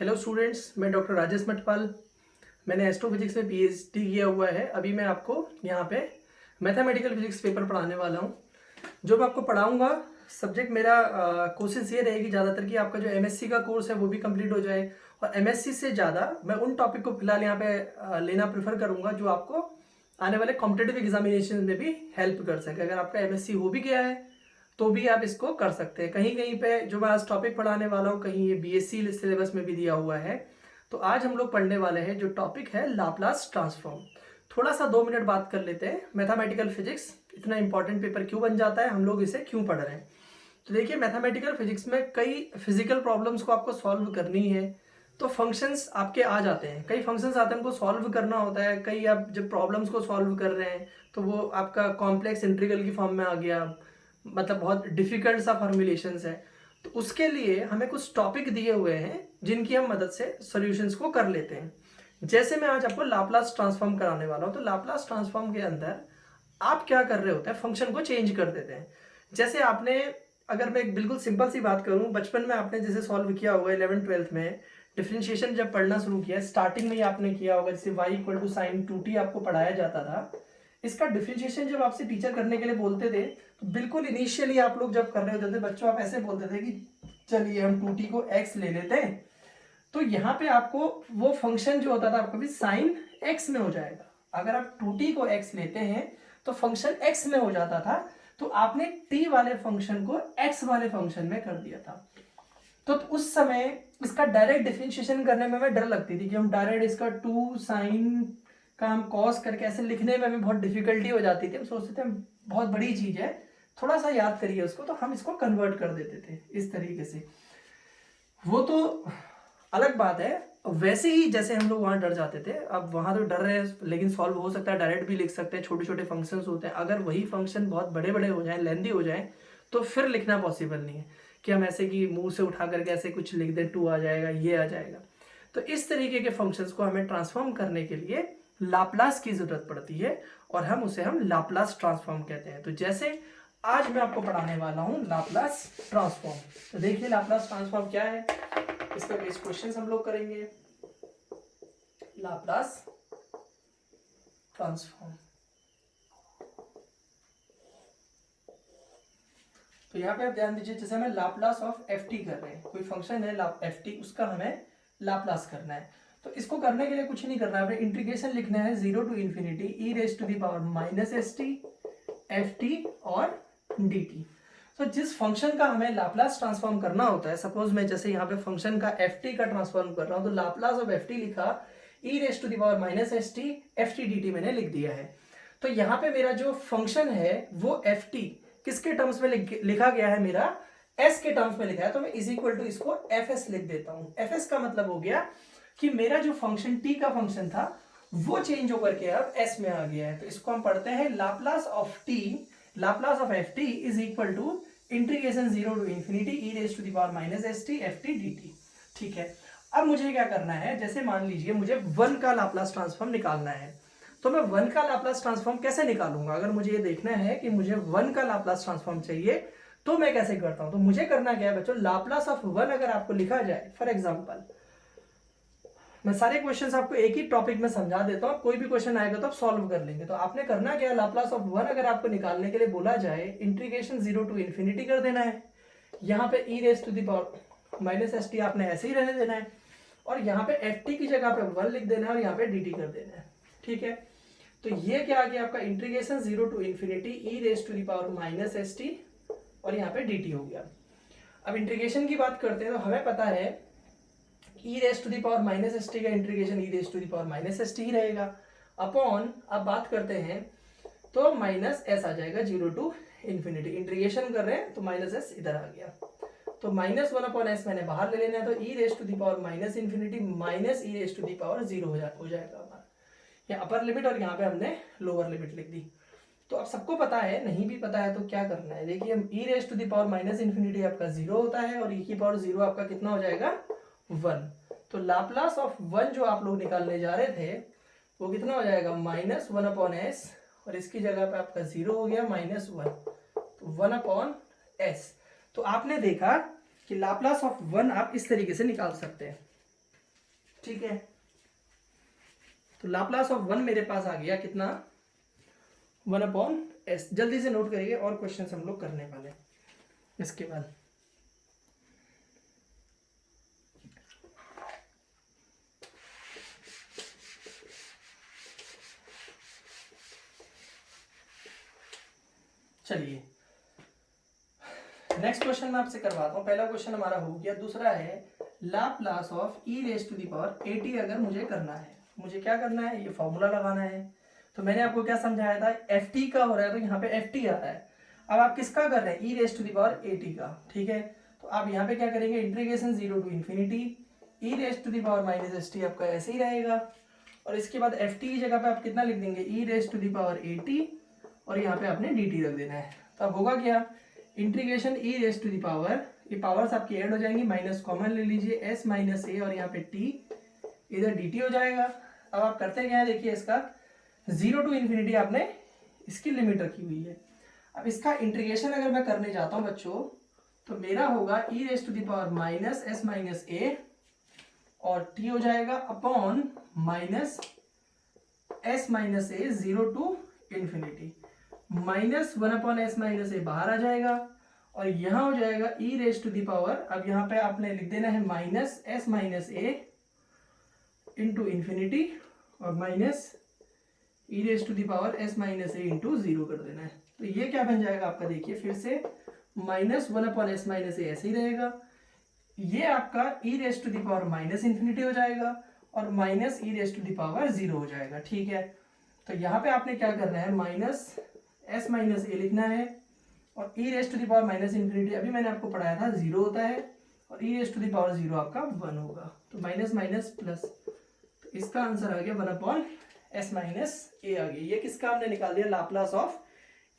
Hello students, मैं doctor Rajesh Matpal. मैंने astrophysics में पीएचडी किया हुआ है। अभी मैं आपको यहाँ पे मैथमेटिकल फिजिक्स पेपर पढ़ाने वाला हूँ। जो मैं आपको पढ़ाऊँगा सब्जेक्ट मेरा कोशिश ये रहेगी ज़्यादातर कि आपका जो एमएससी का कोर्स है वो भी कंप्लीट हो जाए, और एमएससी से ज़्यादा मैं उन टॉपिक को फिलहाल यहाँ पे लेना प्रेफर करूँगा जो आपको आने वाले कॉम्पिटेटिव एग्जामिनेशन में भी हेल्प कर सके। अगर आपका एमएससी हो भी गया है तो भी आप इसको कर सकते हैं। कहीं कहीं पे जो मैं आज टॉपिक पढ़ाने वाला हूँ, कहीं ये बीएससी सिलेबस में भी दिया हुआ है। तो आज हम लोग पढ़ने वाले हैं जो टॉपिक है लाप्लास ट्रांसफॉर्म। थोड़ा सा 2 मिनट बात कर लेते हैं मैथमेटिकल फिजिक्स इतना इंपॉर्टेंट पेपर क्यों बन जाता है, हम लोग इसे क्यों पढ़ रहे हैं। तो देखिए, मैथमेटिकल फिजिक्स में कई फिजिकल प्रॉब्लम्स को आपको सॉल्व करनी है, तो फंक्शंस आपके आ जाते हैं, कई फंक्शंस आते हैं उनको सॉल्व करना होता है। कई आप जब प्रॉब्लम्स को सॉल्व कर रहे हैं तो वो आपका कॉम्प्लेक्स इंटीग्रल की फॉर्म में आ गया, मतलब बहुत डिफिकल्ट सा फॉर्मुलेशंस है। तो उसके लिए हमें कुछ टॉपिक दिए हुए हैं जिनकी हम मदद से सॉल्यूशंस को कर लेते हैं। जैसे मैं आज आपको लाप्लास ट्रांसफॉर्म कराने वाला हूँ, तो लाप्लास ट्रांसफॉर्म के अंदर आप क्या कर रहे होते हैं, फंक्शन को चेंज कर देते हैं। जैसे आपने, अगर मैं एक बिल्कुल सिंपल सी बात करूं, बचपन में आपने जैसे सॉल्व किया होगा 11th-12th में, डिफरेंशिएशन जब पढ़ना शुरू किया स्टार्टिंग में ही आपने किया होगा, जैसे y equal to sign 2t आपको पढ़ाया जाता था। इसका डिफरेंशिएशन जब आपसे टीचर करने के लिए बोलते थे तो बिल्कुल इनिशियली आप लोग जब कर रहे होते थे बच्चों, आप ऐसे बोलते थे कि चलिए हम 2t को x ले लेते हैं। तो यहाँ पे आपको वो फंक्शन जो होता था आपका भी साइन x में हो जाएगा। अगर आप 2t को x लेते हैं तो फंक्शन x में हो जाता था, तो आपने t वाले फंक्शन को x वाले फंक्शन में कर दिया था। तो उस समय इसका डायरेक्ट डिफरेंशिएशन करने में हमें डर लगती थी कि हम डायरेक्ट इसका 2 साइन का हम कॉस करके ऐसे लिखने में हमें बहुत डिफिकल्टी हो जाती थी। हम सोचते थे बहुत बड़ी चीज है, थोड़ा सा याद करिए उसको, तो हम इसको कन्वर्ट कर देते थे इस तरीके से। वो तो अलग बात है। वैसे ही जैसे हम लोग वहां डर जाते थे, अब वहां तो डर रहे हैं, लेकिन सॉल्व हो सकता है, डायरेक्ट भी लिख सकते हैं। छोटे छोटे फंक्शंस होते हैं, अगर वही फंक्शन बहुत बड़े बड़े हो जाए, लेंदी हो जाए, तो फिर लिखना पॉसिबल नहीं है कि हम ऐसे कि मुंह से उठा करके ऐसे कुछ लिख दें, 2 आ जाएगा, ये आ जाएगा। तो इस तरीके के फंक्शंस को हमें ट्रांसफॉर्म करने के लिए लाप्लास की जरूरत पड़ती है, और हम लाप्लास ट्रांसफॉर्म कहते हैं। तो जैसे आज मैं आपको पढ़ाने वाला हूं लाप्लास ट्रांसफॉर्म। तो देखिए लाप्लास ट्रांसफॉर्म क्या है, इस पर बेस्ड क्वेश्चंस हम लोग करेंगे। लाप्लास ट्रांसफॉर्म, तो यहाँ पे आप ध्यान दीजिए, जैसे हमें लाप्लास ऑफ एफ टी कर रहे हैं, कोई फंक्शन है एफ टी, उसका हमें लाप्लास करना है। तो इसको करने के लिए कुछ नहीं करना है, हमें इंटीग्रेशन लिखना है 0 to infinity e raise to the power minus S T F t और डी टी। तो जिस फंक्शन का हमें लाप्लास ट्रांसफॉर्म करना होता है, सपोज मैं जैसे यहाँ पे फंक्शन का एफ टी का ट्रांसफॉर्म कर रहा हूँ, तो लाप्लास ऑफ एफ टी लिखा E raise to the power minus S T F T D T मैंने लिख दिया है। तो यहाँ पे मेरा जो फंक्शन है वो एफ टी किसके टर्म्स में लिखा गया है, मेरा एस के टर्म्स में लिखा है। तो मैं इज इक्वल टू इसको एफ एस लिख देता हूँ। एफ एस का मतलब हो गया कि मेरा जो फंक्शन टी का फंक्शन था वो चेंज होकर के अब एस में आ गया है। तो इसको हम पढ़ते हैं Laplace of t, Laplace of F t is equal to integration 0 to infinity e raise to the power minus S T F T D t. ठीक है, अब मुझे क्या करना है, जैसे मान लीजिए मुझे 1 का लाप्लास ट्रांसफॉर्म निकालना है, तो मैं 1 का लाप्लास ट्रांसफॉर्म कैसे निकालूंगा। अगर मुझे ये देखना है कि मुझे 1 का लाप्लास ट्रांसफॉर्म चाहिए तो मैं कैसे करता हूं। तो मुझे करना क्या है बच्चों, लाप्लास ऑफ 1 अगर आपको लिखा जाए, फॉर एग्जांपल मैं सारे क्वेश्चंस आपको एक ही टॉपिक में समझा देता हूं, कोई भी क्वेश्चन आएगा तो आप सॉल्व कर लेंगे। तो आपने करना क्या है, लाप्लास ऑफ 1 अगर आपको निकालने के लिए बोला जाए, इंटीग्रेशन 0 टू इन्फिनिटी कर देना है। यहाँ पे E raise to the power minus S T आपने ऐसे ही रहने देना है, और यहाँ पे एफ टी की जगह पे 1 लिख देना है, और यहाँ पे डी टी कर देना है। ठीक है, तो ये क्या आ गया आपका, integration 0 to infinity e raise to the power minus S t, और यहाँ पे डी टी हो गया। अब इंटीग्रेशन की बात करते हैं, तो हमें पता है E raise to the power minus S T का integration E raise to the power minus S T ही रहेगा, अपॉन, अब बात करते हैं तो माइनस एस आ जाएगा 0 टू इन्फिनिटी। इंटीग्रेशन कर रहे हैं तो माइनस एस इधर आ गया, तो माइनस 1 अपॉन एस मैंने बाहर ले लेना है, तो e raise to the power minus infinity minus e raise to the power 0 हो जाएगा हमारा, यहाँ अपर लिमिट और यहाँ पे हमने लोअर लिमिट लिख दी। तो अब सबको पता है, नहीं भी पता है तो क्या करना है, देखिए e raise to the power minus infinity आपका 0 होता है, और ई की पावर 0 आपका कितना हो जाएगा, 1। तो लाप्लास ऑफ 1 जो आप लोग निकालने जा रहे थे वो कितना हो जाएगा, माइनस 1 अपॉन एस, और इसकी जगह पे आपका 0 हो गया माइनस 1, तो 1 अपॉन एस। तो आपने देखा कि लाप्लास ऑफ 1 आप इस तरीके से निकाल सकते हैं। ठीक है, तो लाप्लास ऑफ 1 मेरे पास आ गया कितना, 1/s। जल्दी से नोट करिए और क्वेश्चन हम लोग करने वाले हैं इसके बाद। चलिए नेक्स्ट क्वेश्चन मैं आपसे करवाता हूँ। पहला क्वेश्चन हमारा हो गया, दूसरा है Laplace of e raise to the power 80 अगर मुझे करना है, मुझे क्या करना है, ये फॉर्मूला लगाना है। तो मैंने आपको क्या समझाया था, ft का हो रहा है तो यहाँ पे ft आ रहा है। अब आप किसका कर रहे हैं, e raise to the power 80 का, ठीक है। तो आप यहाँ पे क्या करेंगे, integration 0 to infinity e raise to the power minus st आपका ऐसे ही रहेगा। और इसके बाद ft की जगह पे आप कितना लिख देंगे, e raise to the power 80 और यहाँ पे आपने dt रख देना है। तो अब होगा क्या, integration e raise to the power, ये पावर्स आपकी ऐड हो जाएंगी, माइनस कॉमन ले लीजिए, s माइनस a और यहाँ पे t, इधर dt हो जाएगा। अब आप करते क्या है, देखिए इसका 0 टू इन्फिनिटी आपने इसकी लिमिट रखी हुई है। अब इसका इंटीग्रेशन अगर मैं करने जाता हूँ बच्चों, तो मेरा होगा e raise to the power minus s minus a और t हो जाएगा upon minus s minus a 0 to infinity, minus 1/s minus a बाहर आ जाएगा और यहाँ हो जाएगा e raise to the power, अब यहाँ पे आपने लिख देना है minus s minus a into infinity और minus e raise to the power s minus a into 0 कर देना है। तो ये क्या बन जाएगा आपका, देखिए फिर से माइनस 1/s माइनस a ऐसे ही रहेगा, ये आपका e raise to the power minus infinity हो जाएगा और minus e raise to the power 0 हो जाएगा, ठीक है। तो यहाँ पे आपने क्या करना है, माइनस s माइनस a लिखना है और e raise to the power minus infinity अभी मैंने आपको पढ़ाया था 0 होता है और e raise to the power 0 आपका 1 होगा, तो माइनस माइनस प्लस, तो इसका आंसर आ गया 1/s माइनस a आ गया। ये किसका हमने निकाल दिया, लाप्लास ऑफ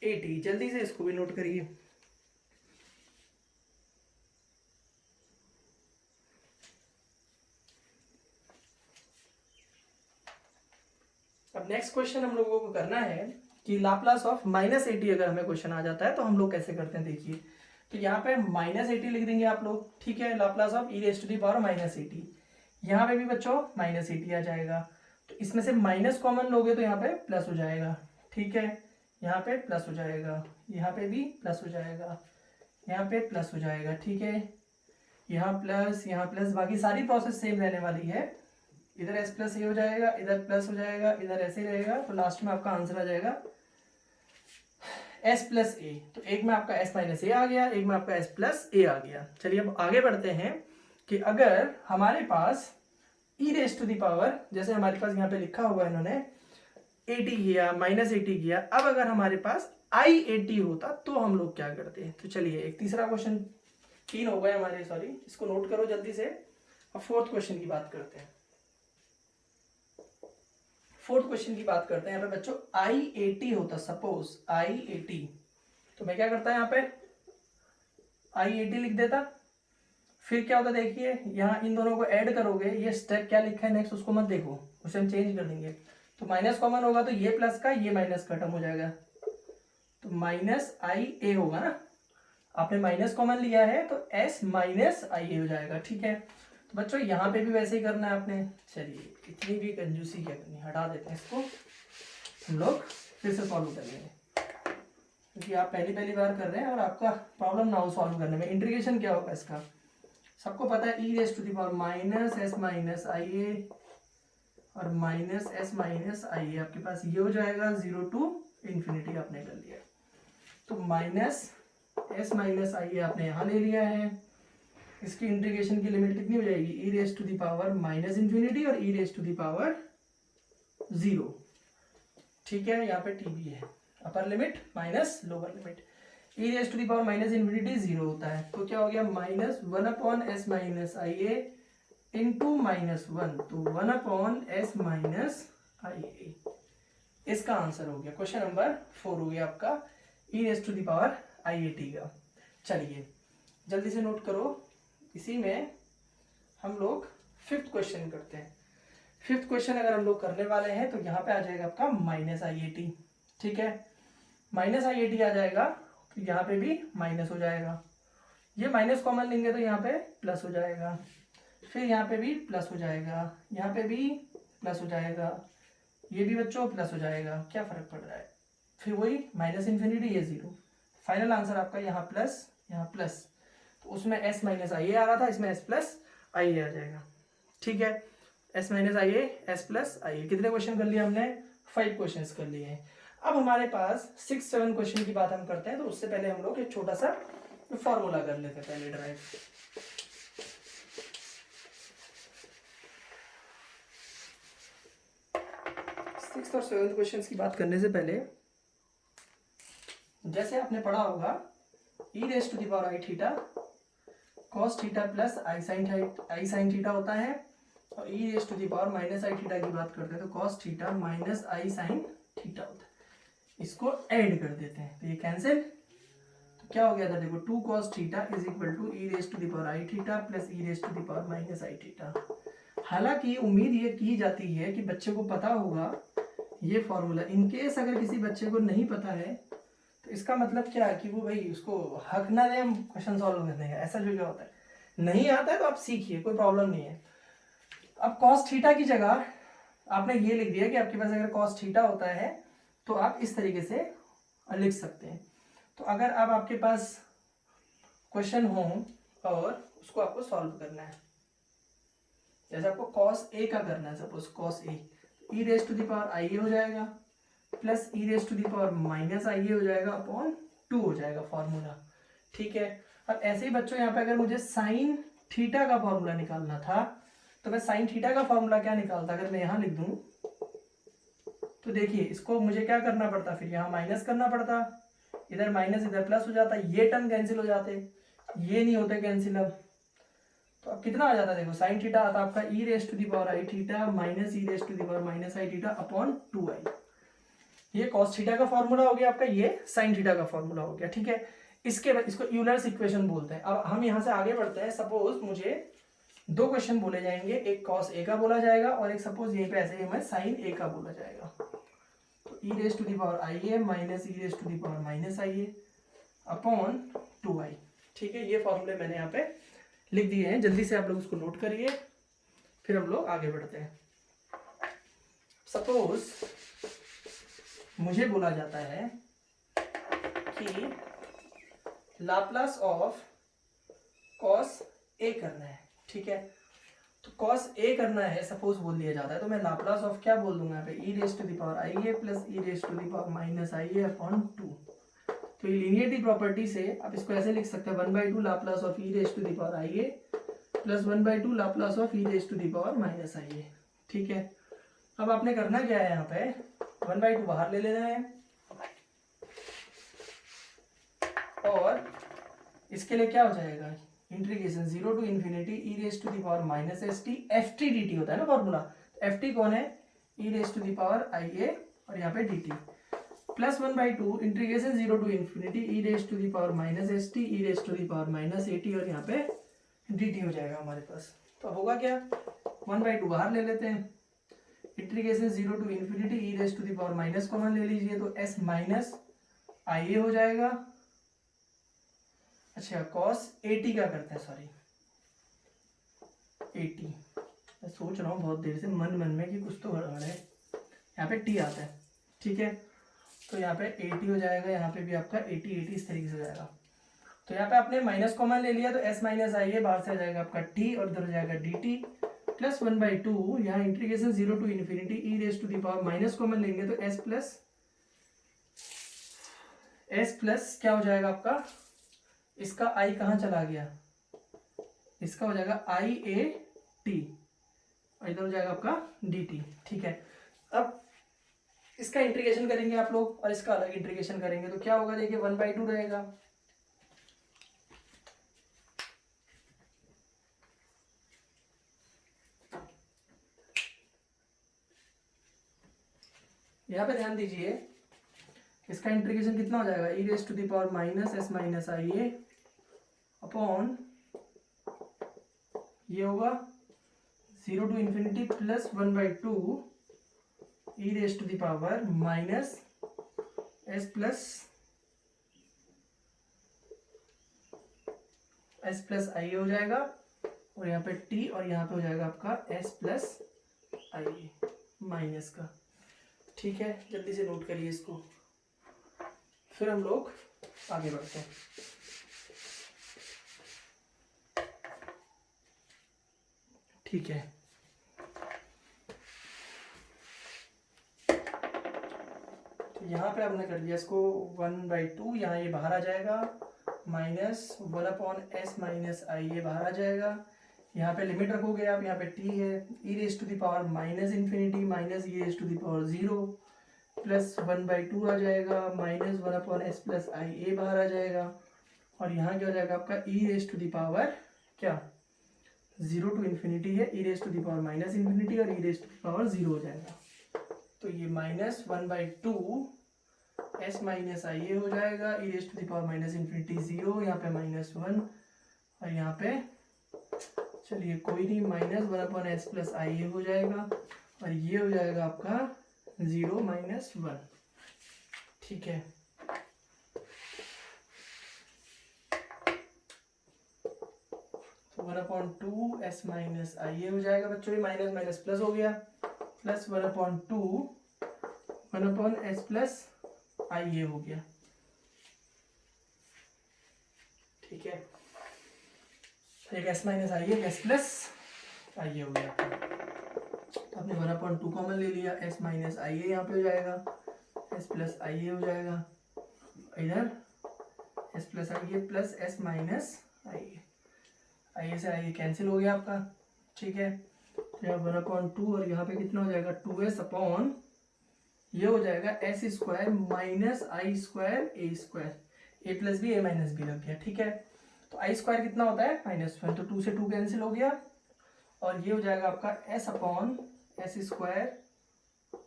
80। जल्दी से इसको भी नोट करिए। अब नेक्स्ट क्वेश्चन हम लोगों को करना है कि लाप्लास ऑफ माइनस 80 अगर हमें क्वेश्चन आ जाता है तो हम लोग कैसे करते हैं, देखिए। तो यहाँ पे माइनस 80 लिख देंगे आप लोग, ठीक है, Laplace of e raise to the power minus 80। यहाँ पे भी बच्चों माइनस 80 आ जाएगा, तो इसमें से माइनस कॉमन लोगे तो यहाँ पे प्लस हो जाएगा, ठीक है, यहाँ पे प्लस हो जाएगा, यहाँ पे भी प्लस हो जाएगा, यहाँ पे प्लस हो जाएगा, ठीक है, यहाँ प्लस, बाकी सारी प्रोसेस सेम रहने वाली है। इधर s प्लस ए हो जाएगा, इधर प्लस हो जाएगा, इधर ऐसे ही रहेगा, तो लास्ट में आपका आंसर आ जाएगा s प्लस ए। तो एक में आपका s माइनस ए आ गया, एक में आपका s प्लस ए आ गया। चलिए अब आगे बढ़ते हैं कि अगर हमारे पास e raise to the power, जैसे हमारे पास यहाँ पे लिखा हुआ है इन्होंने 80 किया, माइनस 80 किया, अब अगर हमारे पास i80 होता तो हम लोग क्या करते हैं। तो चलिए एक तीसरा क्वेश्चन, 3 हो गए हमारे, सॉरी, इसको नोट करो जल्दी से। अब फोर्थ क्वेश्चन की बात करते हैं। फोर्थ क्वेश्चन की बात करते हैं। यहाँ पे बच्चों i80 होता, सपोज i80, तो मैं क्या करता यहाँ पे i80 लिख देता, फिर क्या होता देखिए, यहाँ इन दोनों को ऐड करोगे, ये स्टेप क्या लिखा है नेक्स्ट उसको मत देखो, उसे हम चेंज कर देंगे, तो माइनस कॉमन होगा तो ये प्लस का ये माइनस खत्म हो जाएगा, तो माइनस आई ए होगा ना, आपने माइनस कॉमन लिया है तो s माइनस आई ए हो जाएगा, ठीक है। तो बच्चों यहाँ पे भी वैसे ही करना है आपने। चलिए इतनी भी कंजूसी क्या करनी, हटा देते हैं इसको, हम लोग फिर से सॉल्व कर लेंगे, क्योंकि आप पहली बार कर रहे हैं और आपका प्रॉब्लम ना हो सॉल्व करने में। इंटीग्रेशन क्या होगा इसका, सबको पता है, e raise to the power minus s minus i a और minus s minus i a, आपके पास ये हो जाएगा 0 टू इन्फिनिटी आपने कर लिया, तो माइनस s माइनस आई ए आपने यहाँ ले लिया है। इसकी इंटीग्रेशन की लिमिट कितनी हो जाएगी, e raise to the power minus infinity और e raise to the power 0, ठीक है। यहाँ पे t भी है, upper limit minus lower limit, e raise to the power minus infinity 0 होता है, तो क्या हो गया minus 1/s minus i a into minus 1, तो 1/s माइनस आई ए, इसका आंसर हो गया क्वेश्चन नंबर 4 हो गया आपका e raise to the power i80 का। चलिए जल्दी से नोट करो, इसी में हम लोग फिफ्थ क्वेश्चन करते हैं। फिफ्थ क्वेश्चन अगर हम लोग करने वाले हैं तो यहाँ पे आ जाएगा आपका माइनस i80, ठीक है, माइनस i80 आ जाएगा, तो यहाँ पे भी माइनस हो जाएगा, ये माइनस कॉमन लेंगे तो यहाँ पे प्लस हो जाएगा, फिर यहाँ पे भी प्लस हो जाएगा, यहाँ पे भी प्लस हो जाएगा, ये भी बच्चों प्लस हो जाएगा, क्या फ़र्क पड़ रहा है, फिर वही माइनस इन्फिनिटी, ये ज़ीरो। फाइनल आंसर आपका यहाँ प्लस, तो उसमें s माइनस आई ए आ रहा था, इसमें s प्लस आई ए आ जाएगा। ठीक है, s minus i A, s plus i ए। कितने क्वेश्चन कर लिए हमने? 5 क्वेश्चन कर लिए हैं। अब हमारे पास 6-7 क्वेश्चन की बात हम करते हैं, तो उससे पहले हम लोग एक छोटा सा फॉर्मूला कर लेते हैं पहले ड्राइव। सिक्स और 7 क्वेश्चन की बात करने से पहले, जैसे आपने पढ़ा होगा e raise to the power i theta cos theta plus i sine theta होता है, और e raise to the power minus i theta की बात करते हैं तो cos theta minus i sine theta होता है। इसको ऐड कर देते हैं तो ये कैंसिल, तो क्या हो गया था देखो, 2 cos theta is equal to e raise to the power i theta plus e raise to the power minus i theta. हालांकि उम्मीद ये की जाती है कि बच्चे को पता होगा ये फॉर्मूला। इनकेस अगर किसी बच्चे को नहीं पता है तो इसका मतलब क्या है कि वो भाई उसको हक ना दे हम क्वेश्चन सॉल्व करने का, ऐसा जो क्या होता है। नहीं आता है तो आप सीखिए, कोई प्रॉब्लम नहीं है। अब cos थीटा की जगह आपने ये लिख दिया कि आपके पास अगर cos थीटा होता है तो आप इस तरीके से लिख सकते हैं। तो अगर अब आपके पास क्वेश्चन हो और उसको आपको सॉल्व करना है, जैसे आपको cos a का करना है, suppose cos a, e raise to the power i a हो जाएगा plus e raise to the power minus i a हो जाएगा अपॉन 2 हो जाएगा फॉर्मूला। ठीक है, अब ऐसे ही बच्चों यहाँ पे अगर मुझे साइन थीटा का फॉर्मूला निकालना था तो मैं साइन थीटा का फॉर्मूला क्या निकालता, अगर मैं यहाँ लिख दूं तो देखिए इसको मुझे क्या करना पड़ता, फिर यहाँ माइनस करना पड़ता, इधर माइनस इधर प्लस हो जाता, ये टर्म कैंसिल हो जाते, ये नहीं होते कैंसिल। अब तो अब कितना आ जाता, देखो साइन थीटा आता आपका e raise to the power i theta minus e raise to the power minus i theta upon 2i। ये cos थीटा का फॉर्मूला हो गया आपका, ये साइन थीटा का फॉर्मूला हो गया। ठीक है, इसके बाद इसको यूलर्स इक्वेशन बोलते हैं। अब हम यहाँ से आगे बढ़ते हैं। सपोज मुझे 2 क्वेश्चन बोले जाएंगे, एक cos a का बोला जाएगा और एक सपोज यहीं पे ऐसे ही हमें साइन a का बोला जाएगा। तो e raise to the power i a minus e raise to the power minus i a upon 2i। ठीक है, ये फॉर्मूले मैंने यहाँ पे लिख दिए हैं, जल्दी से आप लोग उसको नोट करिए, फिर हम लोग आगे बढ़ते हैं। सपोज मुझे बोला जाता है कि लाप्लास ऑफ cos a करना है। ठीक है, तो cos a करना है सपोज बोल दिया जाता है, तो मैं लाप्लास ऑफ क्या बोल दूंगा यहाँ पे, e raise to the power i a plus e raise to the power minus i a upon 2। तो ये लीनियरिटी प्रॉपर्टी से आप इसको ऐसे लिख सकते हैं 1/2 Laplace of e raise to the power i a plus 1/2 Laplace of e raise to the power minus i a. ठीक है, अब आपने करना क्या है, यहाँ पे 1/2 बाहर ले लेना है और इसके लिए क्या हो जाएगा, integration 0 to infinity e raise to the power minus S T, F T D t होता है ना फॉर्मूला। एफ टी कौन है, e raise to the power i a और यहाँ पे d t plus 1/2 integration 0 to infinity e raise to the power minus S t e raise to the power minus a t और यहाँ पे d T हो जाएगा हमारे पास। तो अब होगा क्या, 1/2 बाहर ले लेते हैं, integration 0 to infinity e raise to the power minus common ले लीजिए तो s माइनस आई ए हो जाएगा। अच्छा cos at का करते हैं, सॉरी 80, मैं सोच रहा हूँ बहुत देर से मन में कि कुछ तो गड़बड़ है, यहाँ पे t आता है। ठीक है, तो यहाँ पे 80 हो जाएगा, यहाँ पे भी आपका 80 इस तरीके से हो जाएगा। तो यहाँ पे आपने माइनस कॉमन ले लिया तो s माइनस आई ए बाहर से आ जाएगा आपका t और इधर हो जाएगा डी टी प्लस 1/2, यहाँ integration 0 to infinity e raise to the power minus common लेंगे तो s प्लस क्या हो जाएगा आपका, इसका i कहाँ चला गया, इसका हो जाएगा आई ए टी और इधर हो जाएगा आपका डी टी। ठीक है, अब इसका इंटीग्रेशन करेंगे आप लोग और इसका अलग इंटीग्रेशन करेंगे तो क्या होगा, देखिए 1/2 रहेगा, यहाँ पे ध्यान दीजिए इसका इंटीग्रेशन कितना हो जाएगा, e raise to the power minus s minus i a upon ये होगा 0 to infinity plus 1/2 e raise to the power minus s plus i a हो जाएगा और यहाँ पे टी और यहाँ पे हो जाएगा आपका एस प्लस आई माइनस का। ठीक है, जल्दी से नोट करिए इसको, फिर हम लोग आगे बढ़ते हैं। ठीक है, तो यहाँ पे आपने कर लिया इसको 1/2, यहाँ ये बाहर आ जाएगा, माइनस 1/s माइनस आई ये बाहर आ जाएगा। यहाँ पे लिमिट रखोगे आप, यहाँ पे t है e raise to the power minus infinity minus e raise to the power 0 plus 1/2 आ जाएगा, माइनस 1/s प्लस आई ए बाहर आ जाएगा। और यहाँ क्या हो जाएगा आपका e raise to the power क्या 0 टू इन्फिनिटी है, e raise to the power minus infinity और e raise to the power 0 हो जाएगा। तो ये minus 1/2 s minus i a हो जाएगा, e raise to the power minus infinity 0, यहाँ पे -1 और यहाँ पे चलिए कोई नहीं, minus 1/s plus i a हो जाएगा और ये हो जाएगा आपका 0 - 1। ठीक है, तो 1/2 s माइनस आई ए हो जाएगा बच्चों, ये माइनस माइनस प्लस हो गया, plus 1/2 1/s plus i a हो गया। ठीक है, एक s minus i A, s plus i a हो गया। तो आपने 1/2 कॉमन ले लिया, s माइनस आई ए यहाँ पे हो जाएगा, s प्लस आई ए हो जाएगा, इधर s plus i a plus s minus i ए से आई ए कैंसिल हो गया आपका। ठीक है, तो यहाँ 1/2 और यहाँ पे कितना हो जाएगा 2s अपॉन ये हो जाएगा s स्क्वायर माइनस आई स्क्वायर ए स्क्वायर, ए प्लस बी ए माइनस बी लग गया। ठीक है, तो आई स्क्वायर कितना होता है -1, तो 2 से 2 कैंसिल हो गया और ये हो जाएगा आपका s upon s square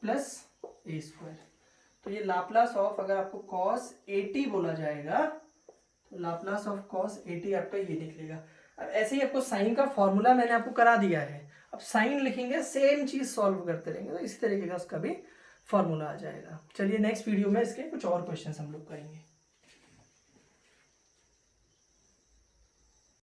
plus a square. तो ये लाप्लास ऑफ, अगर आपको cos 80 बोला जाएगा तो लाप्लास ऑफ cos 80 आपका ये निकलेगा। अब ऐसे ही आपको साइन का फॉर्मूला मैंने आपको करा दिया है, अब साइन लिखेंगे सेम चीज सॉल्व करते रहेंगे, तो इसी तरीके का उसका भी फॉर्मूला आ जाएगा। चलिए नेक्स्ट वीडियो में इसके कुछ और क्वेश्चन हम लोग करेंगे।